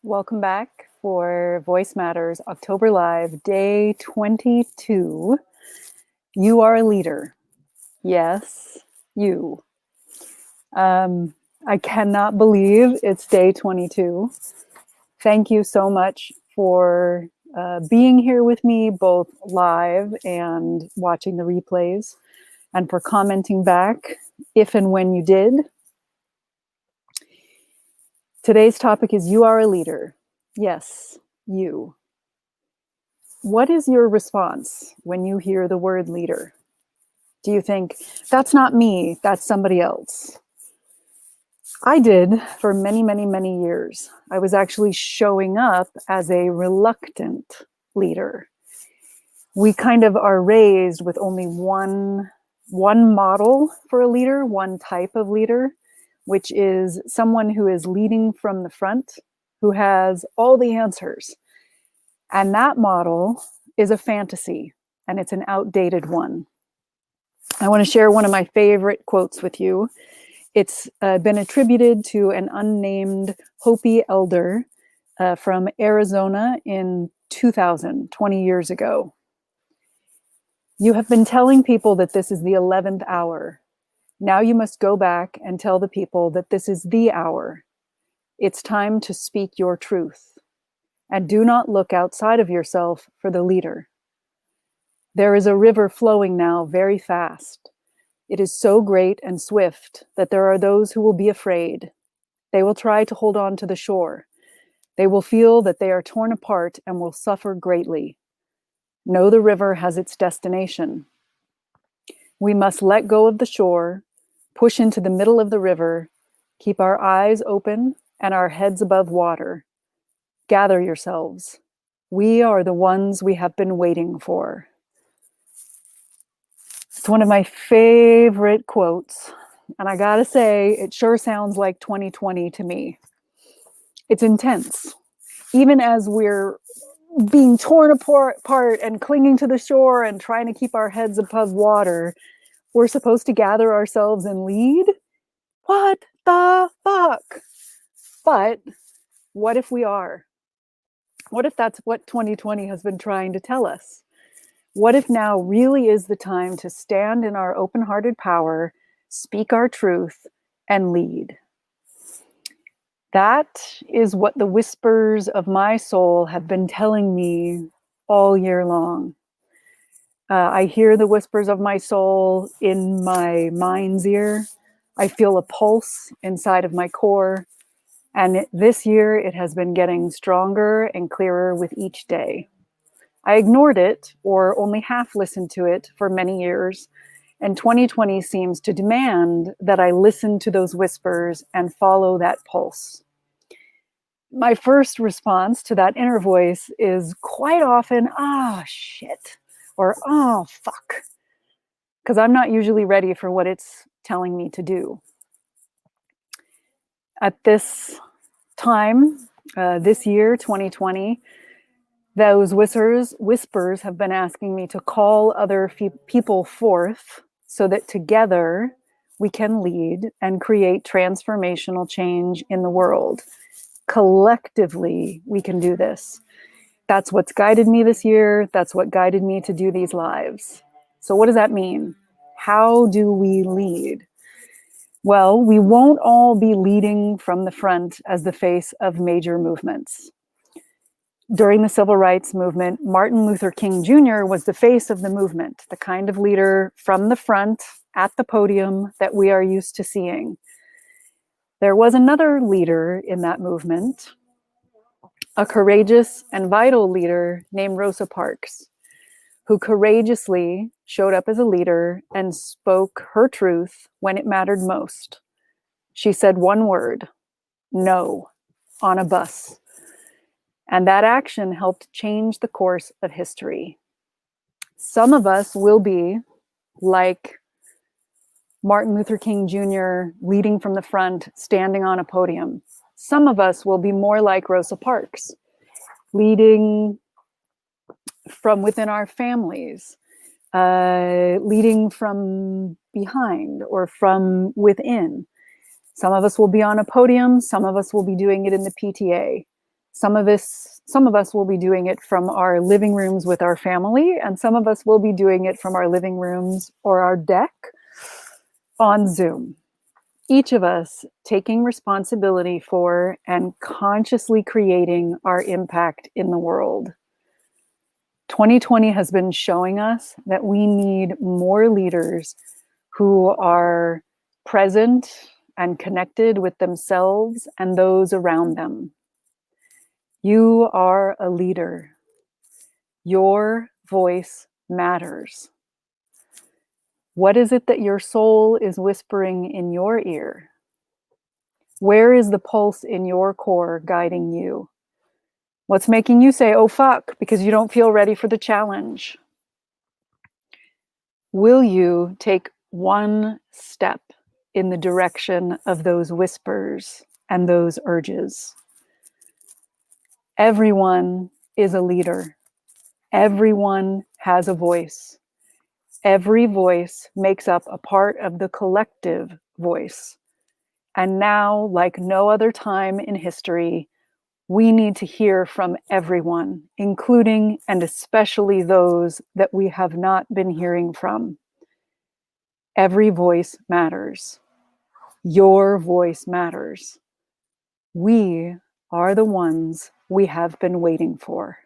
Welcome back for Voice Matters October Live, day 22. You are a leader. Yes, you. I cannot believe it's day 22. Thank you so much for being here with me, both live and watching the replays, and for commenting back if and when you did. Today's topic is You Are a Leader. Yes, you. What is your response when you hear the word leader? Do you think, that's not me, that's somebody else? I did for many, many, many years. I was actually showing up as a reluctant leader. We kind of are raised with only one model for a leader, one type of leader, which is someone who is leading from the front, who has all the answers. And that model is a fantasy, and it's an outdated one. I want to share one of my favorite quotes with you. It's been attributed to an unnamed Hopi elder from Arizona in 2000, 20 years ago. You have been telling people that this is the 11th hour. Now you must go back and tell the people that this is the hour. It's time to speak your truth. And do not look outside of yourself for the leader. There is a river flowing now very fast. It is so great and swift that there are those who will be afraid. They will try to hold on to the shore. They will feel that they are torn apart and will suffer greatly. Know the river has its destination. We must let go of the shore, push into the middle of the river, keep our eyes open and our heads above water. Gather yourselves. We are the ones we have been waiting for. It's one of my favorite quotes. And I gotta say, it sure sounds like 2020 to me. It's intense. Even as we're being torn apart and clinging to the shore and trying to keep our heads above water, we're supposed to gather ourselves and lead? What the fuck? But what if we are? What if that's what 2020 has been trying to tell us? What if now really is the time to stand in our open-hearted power, speak our truth, and lead? That is what the whispers of my soul have been telling me all year long. I hear the whispers of my soul in my mind's ear. I feel a pulse inside of my core. And this year, it has been getting stronger and clearer with each day. I ignored it or only half listened to it for many years, and 2020 seems to demand that I listen to those whispers and follow that pulse. My first response to that inner voice is quite often, ah, shit, or oh, fuck, because I'm not usually ready for what it's telling me to do. At this time, this year, 2020, those whispers have been asking me to call other people forth so that together we can lead and create transformational change in the world. Collectively, we can do this. That's what's guided me this year. That's what guided me to do these lives. So what does that mean? How do we lead? Well, we won't all be leading from the front as the face of major movements. During the civil rights movement, Martin Luther King Jr. was the face of the movement, the kind of leader from the front at the podium that we are used to seeing. There was another leader in that movement, a courageous and vital leader named Rosa Parks, who courageously showed up as a leader and spoke her truth when it mattered most. She said one word, no, on a bus. And that action helped change the course of history. Some of us will be like Martin Luther King Jr. leading from the front, standing on a podium. Some of us will be more like Rosa Parks, leading from within our families, leading from behind or from within. Some of us will be on a podium. Some of us will be doing it in the PTA. Some of us will be doing it from our living rooms with our family, and some of us will be doing it from our living rooms or our deck on Zoom. Each of us taking responsibility for and consciously creating our impact in the world. 2020 has been showing us that we need more leaders who are present and connected with themselves and those around them. You are a leader. Your voice matters. What is it that your soul is whispering in your ear? Where is the pulse in your core guiding you? What's making you say, oh fuck, because you don't feel ready for the challenge? Will you take one step in the direction of those whispers and those urges? Everyone is a leader. Everyone has a voice. Every voice makes up a part of the collective voice. And now, like no other time in history, we need to hear from everyone, including and especially those that we have not been hearing from. Every voice matters. Your voice matters. We are the ones we have been waiting for.